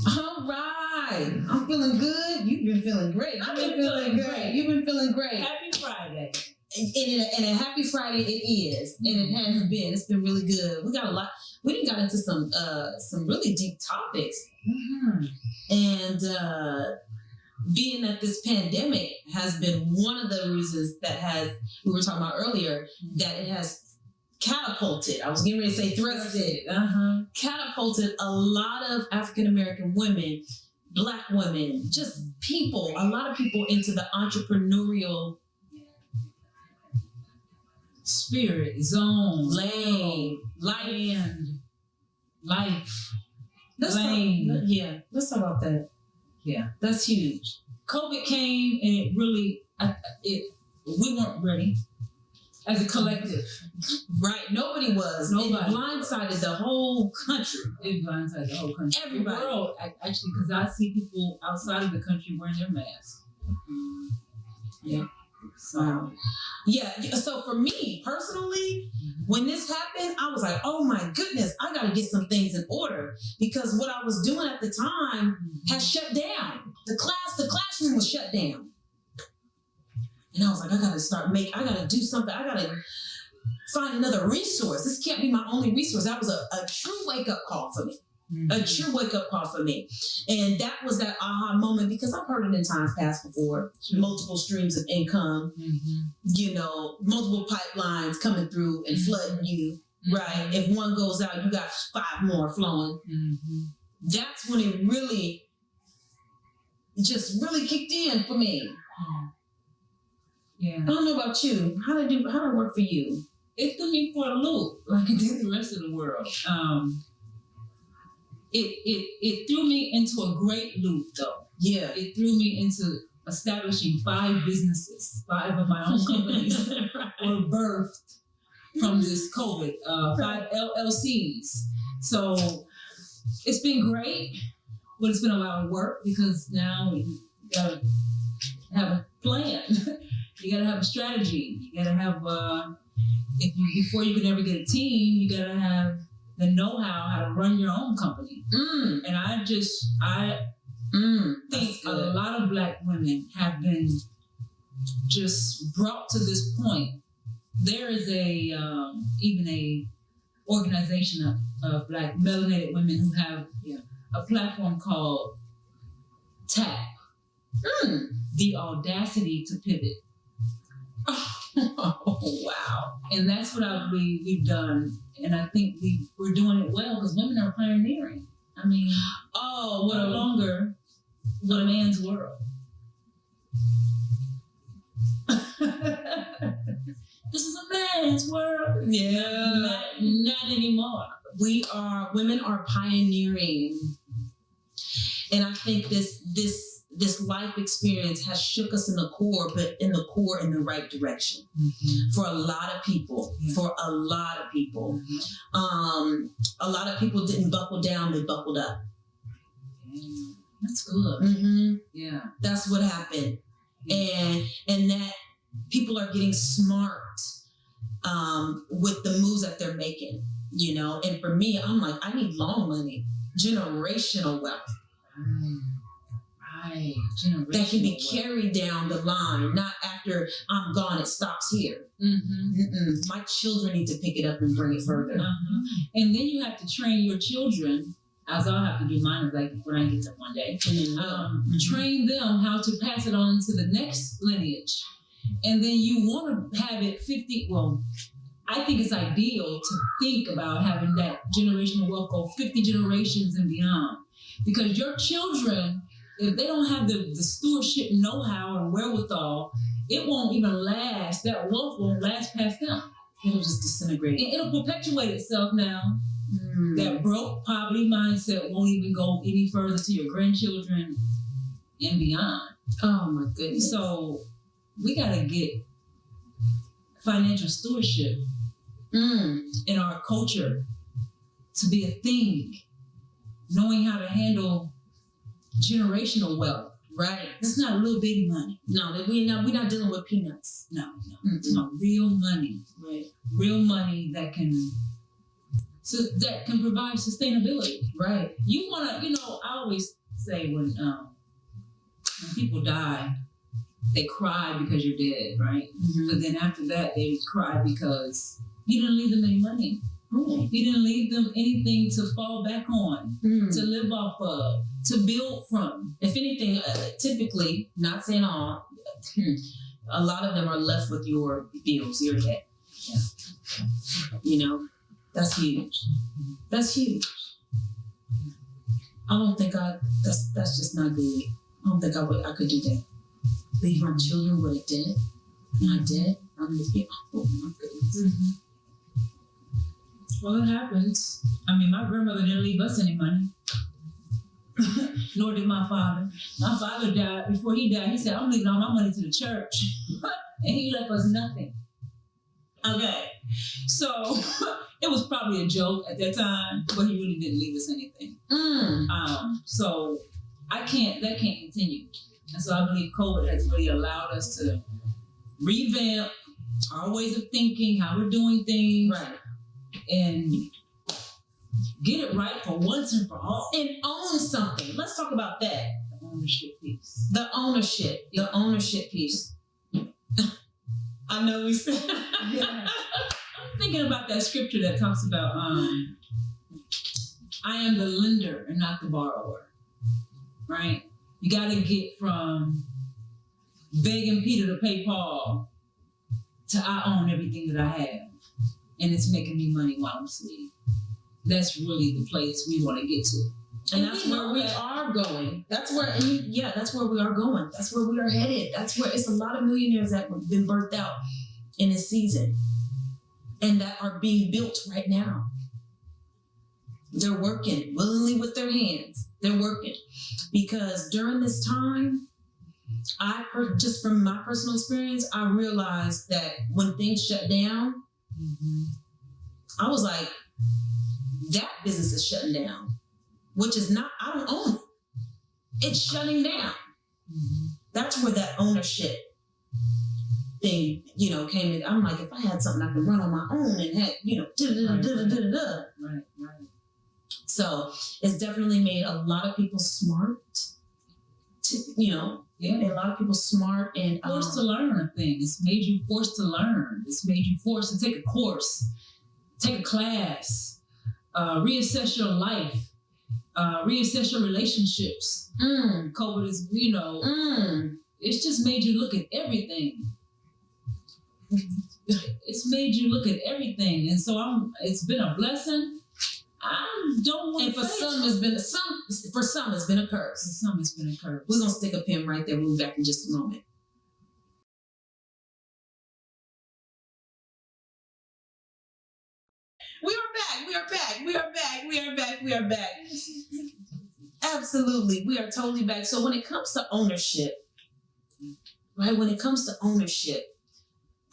All right. I'm feeling good. You've been feeling great. I've been feeling great. You've been feeling great. Happy Friday. And a happy Friday it is. And it has been. It's been really good. We got a lot. We done got into some really deep topics. Mm-hmm. And being that this pandemic has been one of the reasons we were talking about earlier, that it has catapulted, I was getting ready to say thrusted, catapulted a lot of African American women, Black women, just people, a lot of people into the entrepreneurial spirit, zone, lane, land, life, let's lane. Let's talk about that. Yeah. That's huge. COVID came and it really, we weren't ready as a collective. Right. Nobody was. Nobody. It blindsided the whole country. It blindsided the whole country. Everybody. The world, actually, because I see people outside of the country wearing their masks. Yeah. So, yeah. So for me personally, when this happened, I was like, oh my goodness, I got to get some things in order, because what I was doing at the time has shut down. The classroom was shut down. And I was like, I got to do something. I got to find another resource. This can't be my only resource. That was a true wake-up call for me. A true wake-up call for me. And that was that aha moment, because I've heard it in times past before. Multiple streams of income, multiple pipelines coming through and flooding you, right? If one goes out, you got 5 more flowing. That's when it really kicked in for me. Yeah. I don't know about you. How did it work for you? It threw me for a loop, like it did the rest of the world. It threw me into a great loop, though. Yeah. It threw me into establishing 5 businesses. 5 of my own companies were birthed from this COVID. 5 LLCs. So it's been great, but it's been a lot of work, because now you gotta have a plan. You gotta have a strategy. You gotta have before you can ever get a team, you gotta have the know-how how to run your own company. And I think a lot of Black women have been just brought to this point. There is even a organization of Black melanated women who have a platform called TAP, the audacity to pivot. Oh, wow. And that's what we've done. And I think we're doing it well, because women are pioneering. I mean, no longer what a man's world. This is a man's world. Yeah. Not anymore. Women are pioneering. And I think this life experience has shook us in the core, but in the right direction for a lot of people. For a lot of people, a lot of people didn't buckle down; they buckled up. That's good. Yeah, that's what happened, and that people are getting smart with the moves that they're making. And for me, I'm like, I need long money, generational wealth. Right. That can be carried down the line, not after I'm gone, it stops here. My children need to pick it up and bring it further. And then you have to train your children, as I'll have to do mine when I get them one day, train them how to pass it on to the next lineage. And then you want to have it 50, I think it's ideal to think about having that generational wealth go 50 generations and beyond. Because your children, if they don't have the stewardship know-how and wherewithal, it won't even last. That wealth won't last past them. It'll just disintegrate. It'll perpetuate itself now That broke poverty mindset won't even go any further to your grandchildren and beyond. Oh my goodness. So we got to get financial stewardship in our culture to be a thing, knowing how to handle generational wealth. Right. It's not little bitty money. No, we're not dealing with peanuts. No. No, real money. Right. Real money that can provide sustainability. Right. You wanna, I always say when people die, they cry because you're dead, right? But then after that, they cry because you didn't leave them any money. Oh. You didn't leave them anything to fall back on, to live off of, to build from. If anything, typically, not saying all, a lot of them are left with your bills, your debt. Yeah. That's huge. That's huge. I don't think that's just not good. I don't think I could do that. Leave my children with a debt. My debt. Oh my goodness. Well, it happens. I mean, my grandmother didn't leave us any money. Nor did my father. My father died. Before he died, he said, I'm leaving all my money to the church. And he left us nothing. Okay. So it was probably a joke at that time, but he really didn't leave us anything. So that can't continue. And so I believe COVID has really allowed us to revamp our ways of thinking, how we're doing things. Right. And get it right for once and for all. And own something. Let's talk about that. The ownership piece. The ownership piece. I know we said. Yeah. I'm thinking about that scripture that talks about I am the lender and not the borrower. Right? You got to get from begging Peter to pay Paul to I own everything that I have. And it's making me money while I'm asleep. That's really the place we want to get to. And that's where we are going. That's where we are going. That's where we are headed. That's where it's a lot of millionaires that have been birthed out in this season and that are being built right now. They're working willingly with their hands. They're working because during this time, just from my personal experience, I realized that when things shut down, I was like, that business is shutting down, which is not, I don't own it. It's shutting down. That's where that ownership thing, came in. I'm like, if I had something I could run on my own and had, Right. So it's definitely made a lot of people smart, made a lot of people smart and forced to learn a thing. It's made you forced to learn. It's made you forced to take a course, take a class, reassess your life, reassess your relationships. COVID is, it's just made you look at everything. It's made you look at everything, and so it's been a blessing. I don't want to. And for some, it's been a curse. For some, it's been a curse. We're gonna stick a pin right there. We'll be back in just a moment. We are back. Absolutely. We are totally back. So when it comes to ownership, right? When it comes to ownership,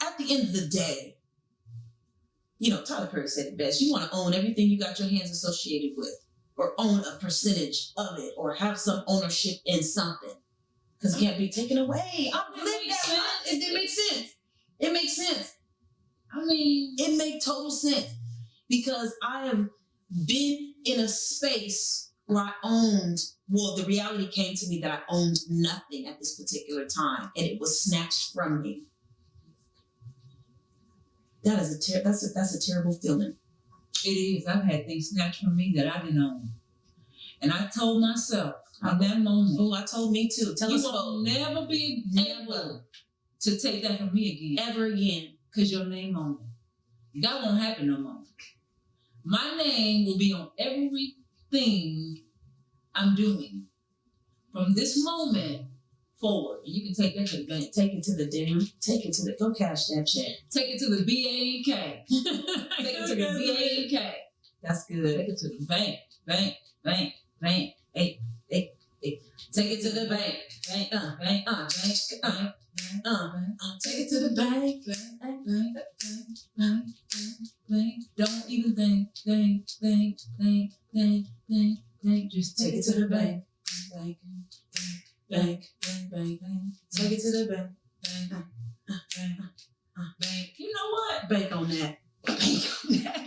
at the end of the day, Tyler Perry said it best. You want to own everything you got your hands associated with, or own a percentage of it, or have some ownership in something. Because it can't be taken away. It makes sense. It makes sense. I mean, it makes total sense. Because I have been in a space where I the reality came to me that I owned nothing at this particular time, and it was snatched from me. That's a terrible feeling. It is. I've had things snatched from me that I didn't own. And I told myself in that moment. Oh, I told me too. Tell us you will never be able to take that from me again. Ever again. Because your name on it. That won't happen no more. My name will be on everything I'm doing from this moment forward. You can take that to the bank. Take it to the dinner. Go cash that check. Take it to the BA&K. Take it to the BA&K. That's Take good. it to the bank, bank, bank, bank. Hey, hey, hey. Take it to the bank. Bank, Uh, bank, uh, bank, bank, Take it to the bank. bank, bank, bank, bank. Don't even think. Just Take it to the bank. Bank. Bank. bank. Take it to the bank. Bank. You know what? Bank on that. Bank on that.